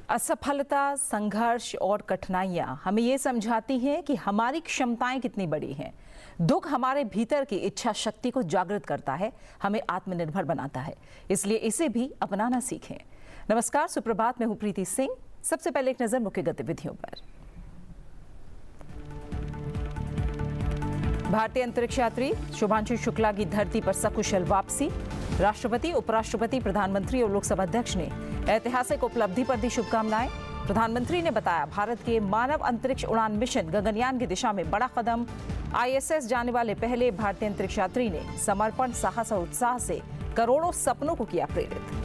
असफलता, संघर्ष और कठिनाइयां हमें ये समझाती हैं कि हमारी क्षमताएं कितनी बड़ी हैं। दुख हमारे भीतर की इच्छा शक्ति को जागृत करता है, हमें आत्मनिर्भर बनाता है। इसलिए इसे भी अपनाना सीखें। नमस्कार, सुप्रभात, मैं हूं प्रीति सिंह। सबसे पहले एक नजर मुख्य गतिविधियों पर। भारतीय अंतरिक्ष यात्री शुभांशु शुक्ला की धरती पर सकुशल वापसी। राष्ट्रपति, उपराष्ट्रपति, प्रधानमंत्री और लोकसभा अध्यक्ष ने ऐतिहासिक उपलब्धि पर दी शुभकामनाएं। प्रधानमंत्री ने बताया, भारत के मानव अंतरिक्ष उड़ान मिशन गगनयान की दिशा में बड़ा कदम। आईएसएस जाने वाले पहले भारतीय अंतरिक्ष यात्री ने समर्पण, साहस और उत्साह से करोड़ों सपनों को किया प्रेरित।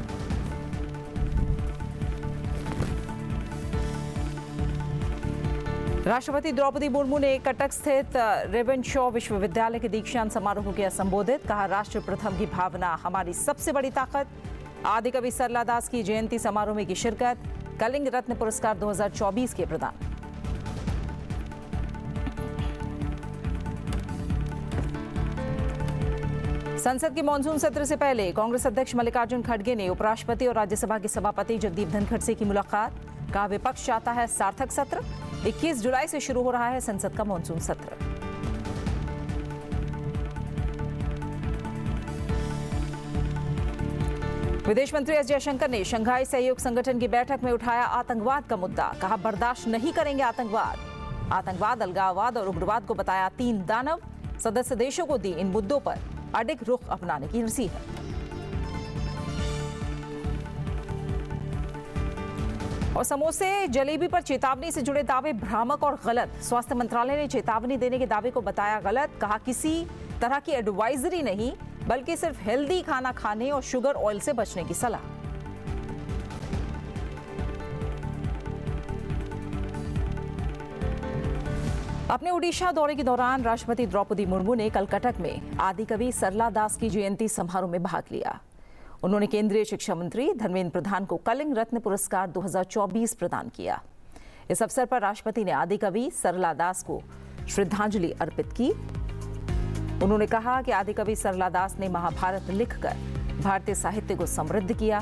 राष्ट्रपति द्रौपदी मुर्मू ने कटक स्थित रेवेनशॉ विश्वविद्यालय के दीक्षांत समारोह को किया संबोधित। कहा, राष्ट्र प्रथम की भावना हमारी सबसे बड़ी ताकत। आदिकवि सरला दास की जयंती समारोह में की शिरकत। कलिंग रत्न पुरस्कार 2024 के प्रदान। संसद के मानसून सत्र से पहले कांग्रेस अध्यक्ष मल्लिकार्जुन खड़गे ने उपराष्ट्रपति और राज्यसभा के सभापति जगदीप धनखड़ से की मुलाकात। कहा, विपक्ष चाहता है सार्थक सत्र। 21 जुलाई से शुरू हो रहा है संसद का मानसून सत्र। विदेश मंत्री एस जयशंकर ने शंघाई सहयोग संगठन की बैठक में उठाया आतंकवाद का मुद्दा। कहा, बर्दाश्त नहीं करेंगे आतंकवाद। आतंकवाद, अलगाववाद और उग्रवाद को बताया तीन दानव। सदस्य देशों को दी इन मुद्दों पर अडिग रुख अपनाने की नसीहत। और समोसे, जलेबी पर चेतावनी से जुड़े दावे भ्रामक और गलत। स्वास्थ्य मंत्रालय ने चेतावनी देने के दावे को बताया गलत। कहा, किसी तरह की एडवाइजरी नहीं, बल्कि सिर्फ हेल्दी खाना खाने और शुगर ऑयल से बचने की सलाह। अपने उड़ीसा दौरे के दौरान राष्ट्रपति द्रौपदी मुर्मू ने कल कटक में आदिकवि सरला दास की जयंती समारोह में भाग लिया। उन्होंने केंद्रीय शिक्षा मंत्री धर्मेंद्र प्रधान को कलिंग रत्न पुरस्कार 2024 प्रदान किया। इस अवसर पर राष्ट्रपति ने आदिकवि सरला दास को श्रद्धांजलि अर्पित की। उन्होंने कहा कि आदिकवि सरला दास ने महाभारत लिखकर भारतीय साहित्य को समृद्ध किया।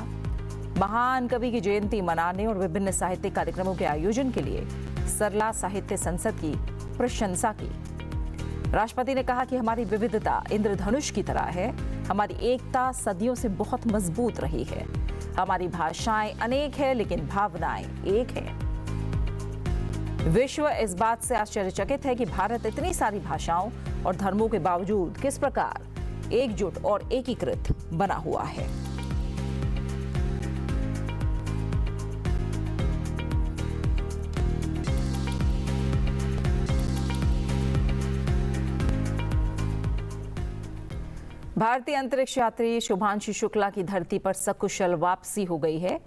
महान कवि की जयंती मनाने और विभिन्न साहित्यिक कार्यक्रमों के आयोजन के लिए सरला साहित्य संसद की प्रशंसा की। राष्ट्रपति ने कहा कि हमारी विविधता इंद्रधनुष की तरह है। हमारी एकता सदियों से बहुत मजबूत रही है। हमारी भाषाएं अनेक है, लेकिन भावनाएं एक है। विश्व इस बात से आश्चर्यचकित है कि भारत इतनी सारी भाषाओं और धर्मों के बावजूद किस प्रकार एकजुट और एकीकृत बना हुआ है। भारतीय अंतरिक्ष यात्री शुभांशु शुक्ला की धरती पर सकुशल वापसी हो गई है।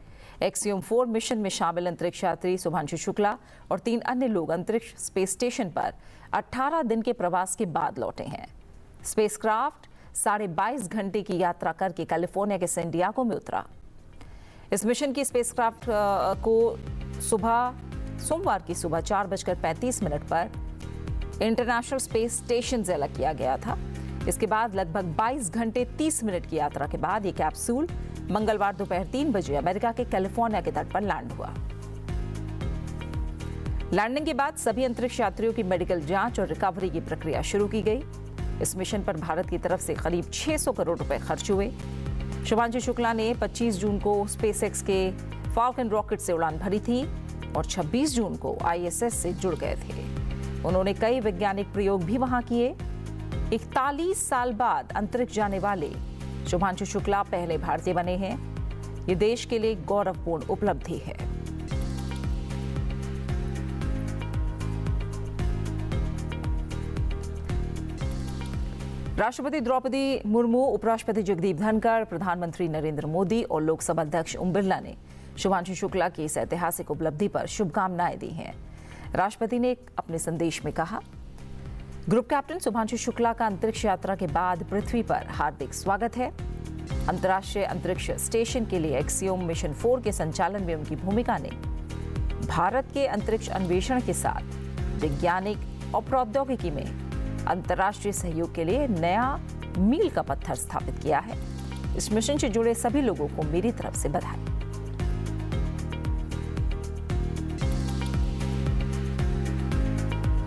एक्सियोम 4 मिशन में शामिल अंतरिक्ष यात्री शुभांशु शुक्ला और 3 अन्य लोग अंतरिक्ष स्पेस स्टेशन पर 18 दिन के प्रवास के बाद लौटे हैं। स्पेसक्राफ्ट 22.5 घंटे की यात्रा करके कैलिफोर्निया के सैन डिएगो में उतरा। इस मिशन की स्पेसक्राफ्ट को सोमवार की सुबह 4:35 पर इंटरनेशनल स्पेस स्टेशन से अलग किया गया था। इसके बाद लगभग 22 घंटे 30 मिनट की यात्रा के बाद ये कैप्सूल मंगलवार दोपहर 3 बजे अमेरिका के कैलिफोर्निया के तट पर लैंड हुआ। लैंडिंग के बाद सभी अंतरिक्ष यात्रियों की मेडिकल जांच और रिकवरी की प्रक्रिया शुरू की गई। इस मिशन पर भारत की तरफ से करीब 600 करोड़ रुपए खर्च हुए। शुभांशु शुक्ला ने 25 जून को स्पेसएक्स के फाल्कन रॉकेट से उड़ान भरी थी और 26 जून को आईएसएस से जुड़ गए थे। उन्होंने कई वैज्ञानिक प्रयोग भी वहां किए। 41 साल बाद अंतरिक्ष जाने वाले शुभांशु शुक्ला पहले भारतीय बने हैं। ये देश के लिए गौरवपूर्ण उपलब्धि है। राष्ट्रपति द्रौपदी मुर्मू, उपराष्ट्रपति जगदीप धनखड़, प्रधानमंत्री नरेंद्र मोदी और लोकसभा अध्यक्ष ओम बिरला ने शुभांशु शुक्ला की इस ऐतिहासिक उपलब्धि पर शुभकामनाएं दी हैं। राष्ट्रपति ने अपने संदेश में कहा, ग्रुप कैप्टन शुभांशु शुक्ला का अंतरिक्ष यात्रा के बाद पृथ्वी पर हार्दिक स्वागत है। अंतर्राष्ट्रीय अंतरिक्ष स्टेशन के लिए एक्सियोम मिशन 4 के संचालन में उनकी भूमिका ने भारत के अंतरिक्ष अन्वेषण के साथ वैज्ञानिक और प्रौद्योगिकी में अंतर्राष्ट्रीय सहयोग के लिए नया मील का पत्थर स्थापित किया है। इस मिशन से जुड़े सभी लोगों को मेरी तरफ से बधाई।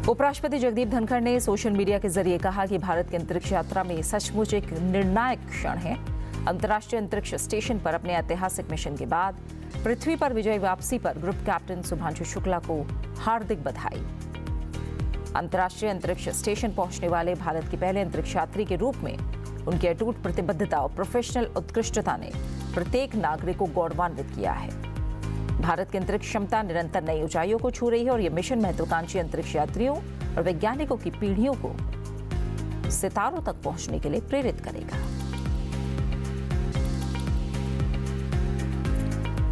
उपराष्ट्रपति जगदीप धनखड़ ने सोशल मीडिया के जरिए कहा कि भारत की अंतरिक्ष यात्रा में सचमुच एक निर्णायक क्षण है। अंतर्राष्ट्रीय अंतरिक्ष स्टेशन पर अपने ऐतिहासिक मिशन के बाद पृथ्वी पर विजय वापसी पर ग्रुप कैप्टन शुभांशु शुक्ला को हार्दिक बधाई। अंतर्राष्ट्रीय अंतरिक्ष स्टेशन पहुंचने वाले भारत के पहले अंतरिक्ष यात्री के रूप में उनकी अटूट प्रतिबद्धता और प्रोफेशनल उत्कृष्टता ने प्रत्येक नागरिक को गौरवान्वित किया है। भारत की अंतरिक्ष क्षमता निरंतर नई ऊंचाइयों को छू रही है और यह मिशन महत्वाकांक्षी अंतरिक्ष यात्रियों और वैज्ञानिकों की पीढ़ियों को सितारों तक पहुंचने के लिए प्रेरित करेगा।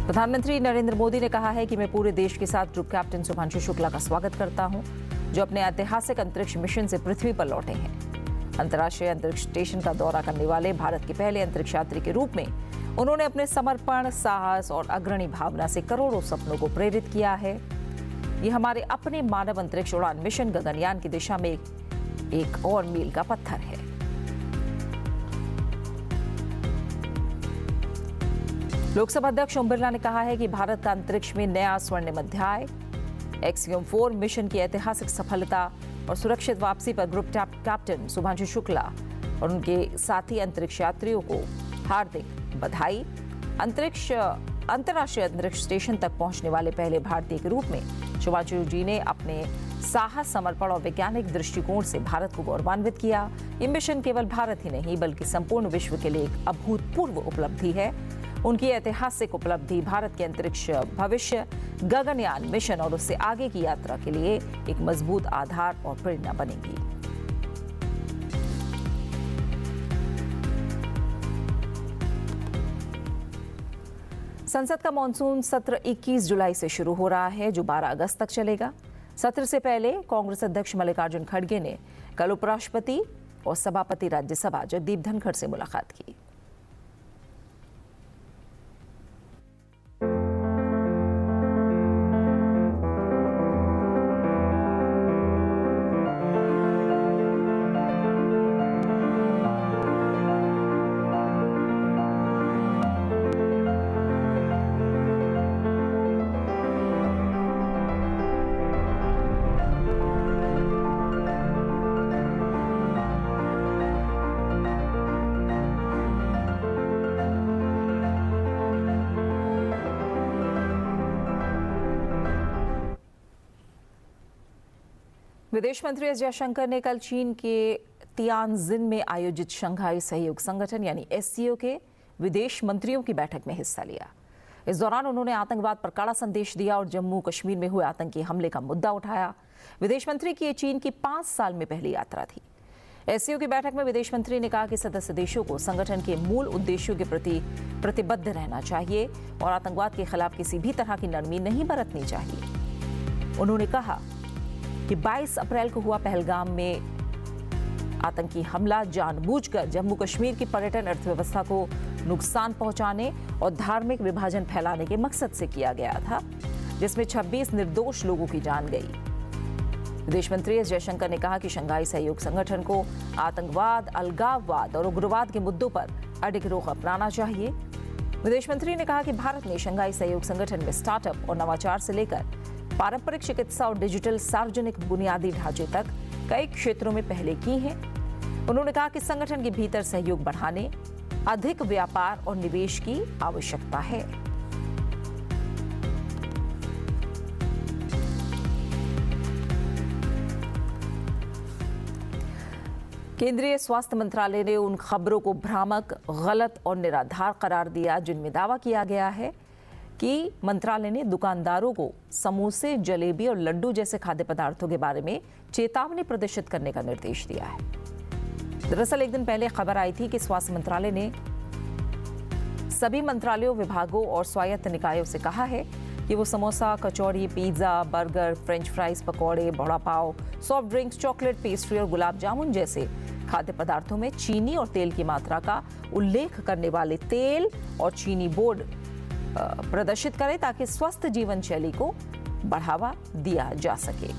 प्रधानमंत्री नरेंद्र मोदी ने कहा है कि मैं पूरे देश के साथ ग्रुप कैप्टन शुभांशु शुक्ला का स्वागत करता हूं, जो अपने ऐतिहासिक अंतरिक्ष मिशन से पृथ्वी पर लौटे हैं। अंतर्राष्ट्रीय अंतरिक्ष स्टेशन का दौरा करने वाले भारत के पहले अंतरिक्ष यात्री के रूप में उन्होंने अपने समर्पण, साहस और अग्रणी भावना से करोड़ों सपनों को प्रेरित किया है। ये हमारे अपने मानव अंतरिक्ष उड़ान मिशन गगनयान की दिशा में एक और मील का पत्थर है। लोकसभा अध्यक्ष ओम बिरला ने कहा है कि भारत का अंतरिक्ष में नया स्वर्णिम अध्याय। एक्सियम 4 मिशन की ऐतिहासिक सफलता और सुरक्षित वापसी पर ग्रुप कैप्टन शुभांशु शुक्ला और उनके साथी अंतरिक्ष यात्रियों को हार्दिक बधाई। अंतर्राष्ट्रीय अंतरिक्ष स्टेशन तक पहुंचने वाले पहले भारतीय के रूप में शुभांशु जी ने अपने साहस, समर्पण और वैज्ञानिक दृष्टिकोण से भारत को गौरवान्वित किया। ये मिशन केवल भारत ही नहीं बल्कि संपूर्ण विश्व के लिए एक अभूतपूर्व उपलब्धि है। उनकी ऐतिहासिक उपलब्धि भारत के अंतरिक्ष भविष्य, गगनयान मिशन और उससे आगे की यात्रा के लिए एक मजबूत आधार और प्रेरणा बनेगी। संसद का मॉनसून सत्र 21 जुलाई से शुरू हो रहा है, जो 12 अगस्त तक चलेगा। सत्र से पहले कांग्रेस अध्यक्ष मल्लिकार्जुन खड़गे ने कल उपराष्ट्रपति और सभापति राज्यसभा जगदीप धनखड़ से मुलाकात की। विदेश मंत्री एस जयशंकर ने कल चीन के तियानजिन में आयोजित शंघाई सहयोग संगठन यानी एससीओ के विदेश मंत्रियों की बैठक में हिस्सा लिया। इस दौरान उन्होंने आतंकवाद पर कड़ा संदेश दिया और जम्मू कश्मीर में हुए आतंकी हमले का मुद्दा उठाया। विदेश मंत्री की ये चीन की 5 साल में पहली यात्रा थी। एससीओ की बैठक में विदेश मंत्री ने कहा कि सदस्य देशों को संगठन के मूल उद्देश्यों के प्रति प्रतिबद्ध रहना चाहिए और आतंकवाद के खिलाफ किसी भी तरह की नरमी नहीं बरतनी चाहिए। उन्होंने कहा कि 22 अप्रैल को हुआ पहलगाम में आतंकी हमला जानबूझकर जम्मू कश्मीर की पर्यटन अर्थव्यवस्था को नुकसान पहुंचाने और धार्मिक विभाजन फैलाने के मकसद से किया गया था, जिसमें 26 निर्दोष लोगों की जान गई। विदेश मंत्री एस जयशंकर ने कहा कि शंघाई सहयोग संगठन को आतंकवाद, अलगाववाद और उग्रवाद के मुद्दों पर अडिग रुख अपनाना चाहिए। विदेश मंत्री ने कहा कि भारत ने शंघाई सहयोग संगठन में स्टार्टअप और नवाचार से लेकर पारंपरिक चिकित्सा और डिजिटल सार्वजनिक बुनियादी ढांचे तक कई क्षेत्रों में पहले की हैं। उन्होंने कहा कि संगठन के भीतर सहयोग बढ़ाने, अधिक व्यापार और निवेश की आवश्यकता है। केंद्रीय स्वास्थ्य मंत्रालय ने उन खबरों को भ्रामक, गलत और निराधार करार दिया जिनमें दावा किया गया है कि मंत्रालय ने दुकानदारों को समोसे, जलेबी और लड्डू जैसे खाद्य पदार्थों के बारे में चेतावनी प्रदर्शित करने का निर्देश दिया है। दरअसल एक दिन पहले खबर आई थी कि स्वास्थ्य मंत्रालय ने सभी मंत्रालयों, विभागों और स्वायत्त निकायों से कहा है कि वो समोसा, कचौड़ी, पिज्जा, बर्गर, फ्रेंच फ्राइज, पकौड़े, बड़ा पाव, सॉफ्ट ड्रिंक्स, चॉकलेट, पेस्ट्री और गुलाब जामुन जैसे खाद्य पदार्थों में चीनी और तेल की मात्रा का उल्लेख करने वाले तेल और चीनी बोर्ड प्रदर्शित करें ताकि स्वस्थ जीवन शैली को बढ़ावा दिया जा सके।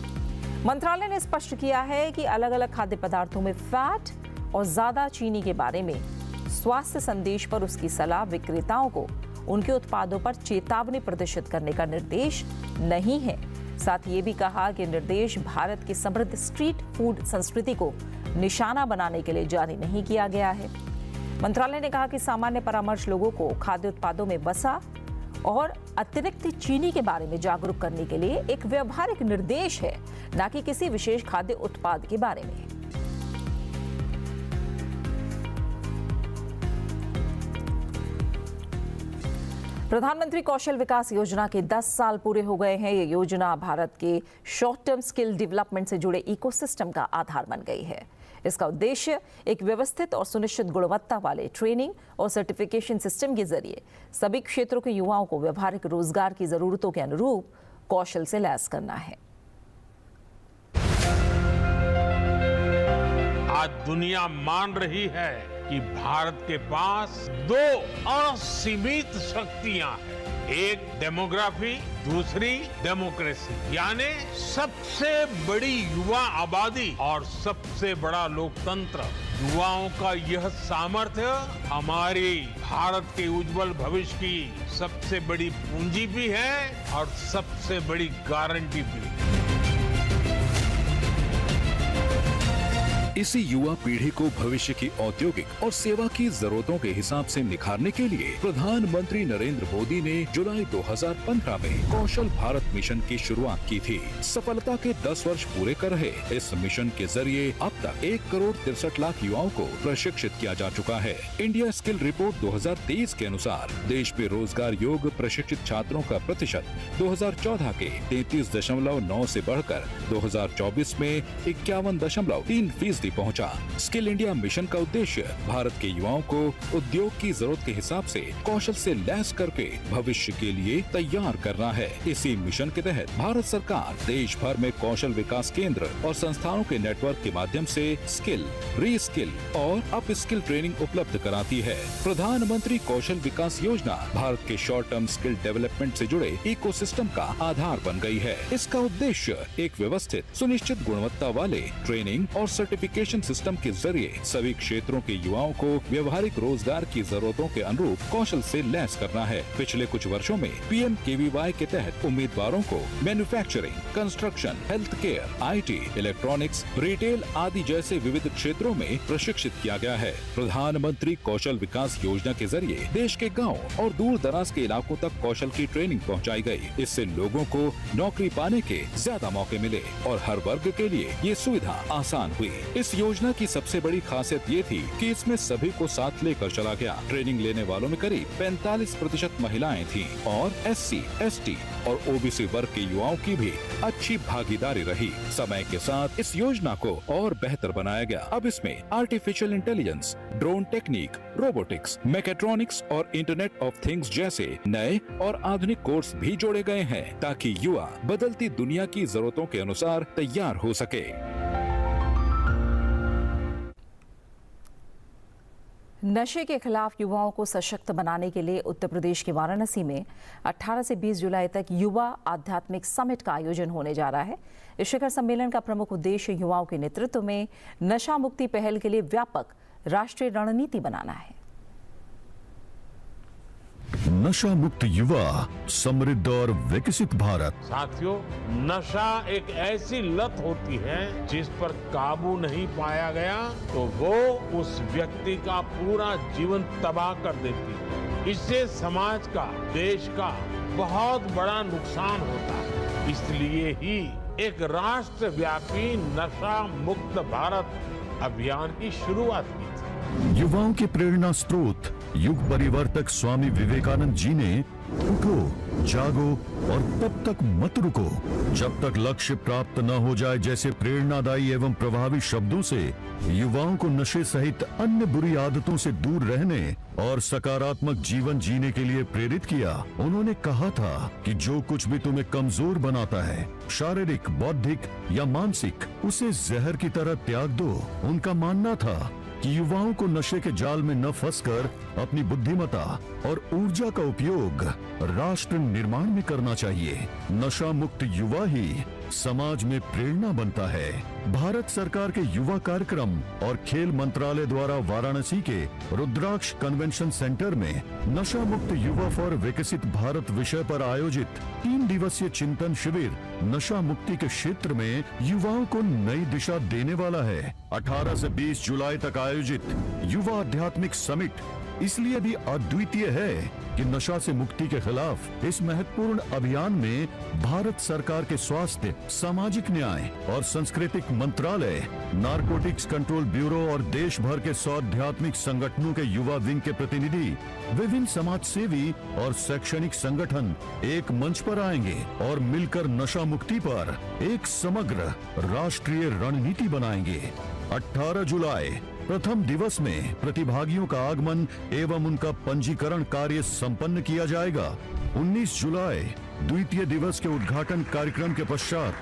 मंत्रालय ने स्पष्ट किया है कि अलग अलग खाद्य पदार्थों में फैट और ज्यादा चीनी के बारे में स्वास्थ्य संदेश पर उसकी सलाह विक्रेताओं को उनके उत्पादों पर चेतावनी प्रदर्शित करने का निर्देश नहीं है। साथ ये भी कहा कि निर्देश भारत की समृद्ध स्ट्रीट फूड संस्कृति को निशाना बनाने के लिए जारी नहीं किया गया है। मंत्रालय ने कहा कि सामान्य परामर्श लोगों को खाद्य उत्पादों में वसा और अतिरिक्त चीनी के बारे में जागरूक करने के लिए एक व्यवहारिक निर्देश है, न कि किसी विशेष खाद्य उत्पाद के बारे में। प्रधानमंत्री कौशल विकास योजना के 10 साल पूरे हो गए हैं। ये योजना भारत के शॉर्ट टर्म स्किल डेवलपमेंट से जुड़े इकोसिस्टम का आधार बन गई है। इसका उद्देश्य एक व्यवस्थित और सुनिश्चित गुणवत्ता वाले ट्रेनिंग और सर्टिफिकेशन सिस्टम के जरिए सभी क्षेत्रों के युवाओं को व्यवहारिक रोजगार की जरूरतों के अनुरूप कौशल से लैस करना है। आज दुनिया मान रही है कि भारत के पास दो असीमित शक्तियां हैं, एक डेमोग्राफी, दूसरी डेमोक्रेसी, यानी सबसे बड़ी युवा आबादी और सबसे बड़ा लोकतंत्र। युवाओं का यह सामर्थ्य हमारी भारत के उज्जवल भविष्य की सबसे बड़ी पूंजी भी है और सबसे बड़ी गारंटी भी है। इसी युवा पीढ़ी को भविष्य की औद्योगिक और सेवा की जरूरतों के हिसाब से निखारने के लिए प्रधानमंत्री नरेंद्र मोदी ने जुलाई 2015 में कौशल भारत मिशन की शुरुआत की थी। सफलता के 10 वर्ष पूरे कर रहे इस मिशन के जरिए अब तक 1,63,00,000 युवाओं को प्रशिक्षित किया जा चुका है। इंडिया स्किल रिपोर्ट 2023 के अनुसार देश में रोजगार योग्य प्रशिक्षित छात्रों का प्रतिशत 2014 के 33.9 से बढ़कर 2024 में 51.3% पहुंचा। स्किल इंडिया मिशन का उद्देश्य भारत के युवाओं को उद्योग की जरूरत के हिसाब से कौशल से लैस करके भविष्य के लिए तैयार करना है। इसी मिशन के तहत भारत सरकार देश भर में कौशल विकास केंद्र और संस्थानों के नेटवर्क के माध्यम से स्किल, री स्किल और अप स्किल ट्रेनिंग उपलब्ध कराती है। प्रधानमंत्री कौशल विकास योजना भारत के शॉर्ट टर्म स्किल डेवलपमेंट से जुड़े इकोसिस्टम का आधार बन गई है। इसका उद्देश्य एक व्यवस्थित, सुनिश्चित गुणवत्ता वाले ट्रेनिंग और सर्टिफिकेशन सिस्टम के जरिए सभी क्षेत्रों के युवाओं को व्यवहारिक रोजगार की जरूरतों के अनुरूप कौशल से लैस करना है। पिछले कुछ वर्षों में PMKVY के तहत उम्मीदवारों को manufacturing, construction, health care, IT, electronics, retail आदि जैसे विविध क्षेत्रों में प्रशिक्षित किया गया है। प्रधानमंत्री कौशल विकास योजना के जरिए देश के गाँव और दूर दराज के इलाकों तक कौशल की ट्रेनिंग पहुँचाई गयी। इससे लोगों को नौकरी पाने के ज्यादा मौके मिले और हर वर्ग के लिए ये सुविधा आसान हुई। इस योजना की सबसे बड़ी खासियत ये थी कि इसमें सभी को साथ लेकर चला गया। ट्रेनिंग लेने वालों में करीब 45% महिलाएं थीं और SC, ST और OBC वर्ग के युवाओं की भी अच्छी भागीदारी रही। समय के साथ इस योजना को और बेहतर बनाया गया। अब इसमें artificial intelligence, drone technique, robotics, mechatronics और इंटरनेट ऑफ थिंग्स जैसे नए और आधुनिक कोर्स भी जोड़े गए हैं ताकि युवा बदलती दुनिया की जरूरतों के अनुसार तैयार हो सके। नशे के खिलाफ युवाओं को सशक्त बनाने के लिए उत्तर प्रदेश के वाराणसी में 18 से 20 जुलाई तक युवा आध्यात्मिक समिट का आयोजन होने जा रहा है। इस शिखर सम्मेलन का प्रमुख उद्देश्य युवाओं के नेतृत्व में नशा मुक्ति पहल के लिए व्यापक राष्ट्रीय रणनीति बनाना है। नशा मुक्त युवा, समृद्ध और विकसित भारत। साथियों, नशा एक ऐसी लत होती है जिस पर काबू नहीं पाया गया तो वो उस व्यक्ति का पूरा जीवन तबाह कर देती है। इससे समाज का, देश का बहुत बड़ा नुकसान होता है। इसलिए ही एक राष्ट्रव्यापी नशा मुक्त भारत अभियान की शुरुआत की थी। युवाओं के प्रेरणा स्रोत युग परिवर्तक स्वामी विवेकानंद जी ने उठो, जागो और तब तक मत रुको जब तक लक्ष्य प्राप्त न हो जाए जैसे प्रेरणादायी एवं प्रभावी शब्दों से युवाओं को नशे सहित अन्य बुरी आदतों से दूर रहने और सकारात्मक जीवन जीने के लिए प्रेरित किया। उन्होंने कहा था कि जो कुछ भी तुम्हें कमजोर बनाता है, शारीरिक, बौद्धिक या मानसिक, उसे जहर की तरह त्याग दो। उनका मानना था कि युवाओं को नशे के जाल में न फंसकर अपनी बुद्धिमत्ता और ऊर्जा का उपयोग राष्ट्र निर्माण में करना चाहिए। नशा मुक्त युवा ही समाज में प्रेरणा बनता है। भारत सरकार के युवा कार्यक्रम और खेल मंत्रालय द्वारा वाराणसी के रुद्राक्ष कन्वेंशन सेंटर में नशा मुक्त युवा फॉर विकसित भारत विषय पर आयोजित 3 दिवसीय चिंतन शिविर नशा मुक्ति के क्षेत्र में युवाओं को नई दिशा देने वाला है। 18 से 20 जुलाई तक आयोजित युवा आध्यात्मिक समिट इसलिए भी अद्वितीय है कि नशा से मुक्ति के खिलाफ इस महत्वपूर्ण अभियान में भारत सरकार के स्वास्थ्य, सामाजिक न्याय और सांस्कृतिक मंत्रालय, नारकोटिक्स कंट्रोल ब्यूरो और देश भर के 100 आध्यात्मिक संगठनों के युवा विंग के प्रतिनिधि, विभिन्न समाज सेवी और शैक्षणिक संगठन एक मंच पर आएंगे और मिलकर नशा मुक्ति पर एक समग्र राष्ट्रीय रणनीति बनाएंगे। 18 जुलाई प्रथम दिवस में प्रतिभागियों का आगमन एवं उनका पंजीकरण कार्य संपन्न किया जाएगा। 19 जुलाई द्वितीय दिवस के उद्घाटन कार्यक्रम के पश्चात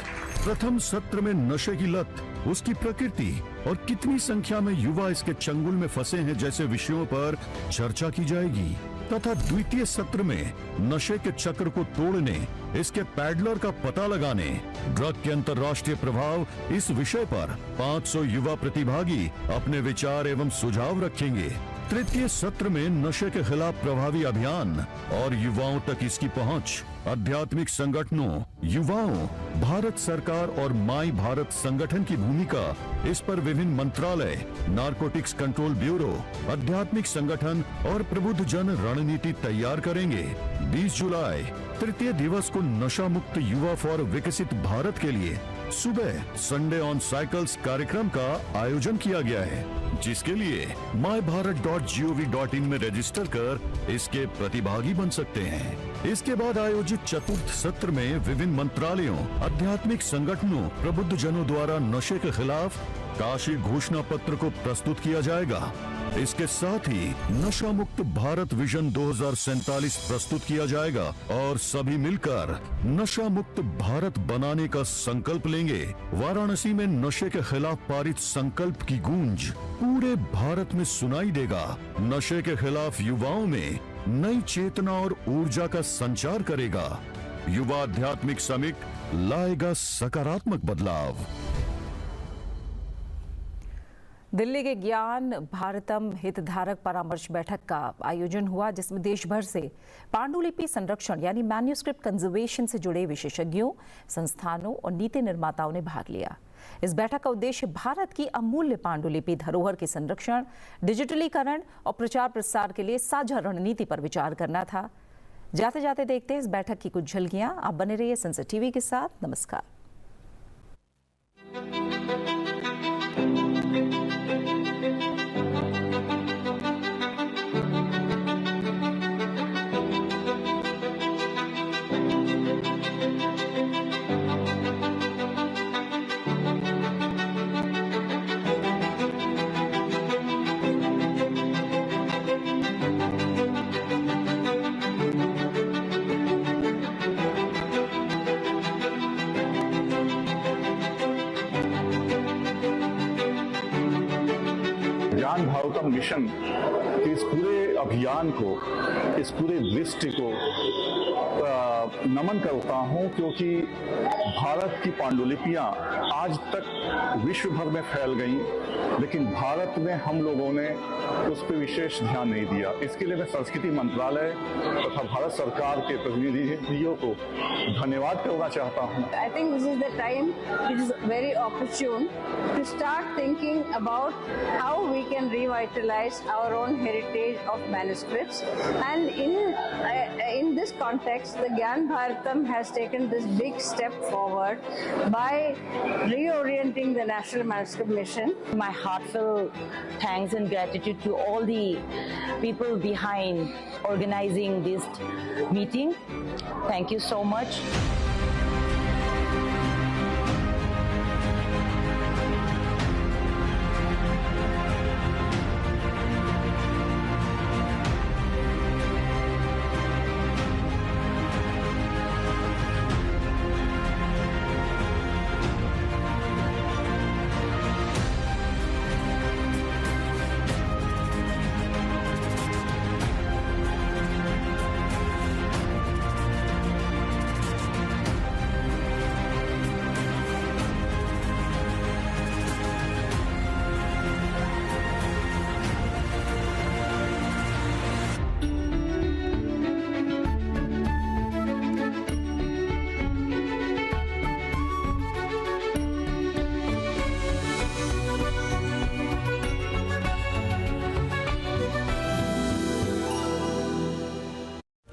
प्रथम सत्र में नशे की लत, उसकी प्रकृति और कितनी संख्या में युवा इसके चंगुल में फंसे हैं जैसे विषयों पर चर्चा की जाएगी तथा द्वितीय सत्र में नशे के चक्र को तोड़ने, इसके पैडलर का पता लगाने, ड्रग के अंतर्राष्ट्रीय प्रभाव इस विषय पर 500 युवा प्रतिभागी अपने विचार एवं सुझाव रखेंगे। तृतीय सत्र में नशे के खिलाफ प्रभावी अभियान और युवाओं तक इसकी पहुंच, आध्यात्मिक संगठनों, युवाओं, भारत सरकार और माई भारत संगठन की भूमिका, इस पर विभिन्न मंत्रालय, नारकोटिक्स कंट्रोल ब्यूरो, आध्यात्मिक संगठन और प्रबुद्ध जन रणनीति तैयार करेंगे। 20 जुलाई तृतीय दिवस को नशा मुक्त युवा फॉर विकसित भारत के लिए सुबह संडे ऑन साइकिल्स कार्यक्रम का आयोजन किया गया है, जिसके लिए mybharat.gov.in में रजिस्टर कर इसके प्रतिभागी बन सकते हैं। इसके बाद आयोजित चतुर्थ सत्र में विभिन्न मंत्रालयों, आध्यात्मिक संगठनों, प्रबुद्ध जनों द्वारा नशे के खिलाफ काशी घोषणा पत्र को प्रस्तुत किया जाएगा। इसके साथ ही नशा मुक्त भारत विजन 2047 प्रस्तुत किया जाएगा और सभी मिलकर नशा मुक्त भारत बनाने का संकल्प लेंगे। वाराणसी में नशे के खिलाफ पारित संकल्प की गूंज पूरे भारत में सुनाई देगा। नशे के खिलाफ युवाओं में नई चेतना और ऊर्जा का संचार करेगा। युवा आध्यात्मिक समिट लाएगा सकारात्मक बदलाव। दिल्ली के ज्ञान भारतम हितधारक परामर्श बैठक का आयोजन हुआ, जिसमें देश भर से पांडुलिपि संरक्षण यानी मैन्यूस्क्रिप्ट कंजर्वेशन से जुड़े विशेषज्ञों, संस्थानों और नीति निर्माताओं ने भाग लिया। इस बैठक का उद्देश्य भारत की अमूल्य पांडुलिपि धरोहर के संरक्षण, डिजिटलीकरण और प्रचार प्रसार के लिए साझा रणनीति पर विचार करना था। जाते जाते देखते हैं इस बैठक की कुछ झलकियां। आप बने रहिए सनसेट टीवी के साथ। नमस्कार। ज्ञान भारतम मिशन के इस पूरे अभियान को, इस पूरे दृष्टि को नमन करता हूं, क्योंकि भारत की पांडुलिपियां आज तक विश्व भर में फैल गईं, लेकिन भारत में हम लोगों ने उस पर विशेष ध्यान नहीं दिया। इसके लिए मैं संस्कृति मंत्रालय तथा भारत सरकार के प्रतिनिधियों को धन्यवाद करना चाहता हूं। I think this is the time which is very opportune to start thinking about how we can revitalize our own heritage of manuscripts, and in this context the Gyan Bharatam has taken this big step forward by reorienting the National Manuscript Mission. My heartfelt thanks and gratitude to all the people behind organizing this meeting. Thank you so much.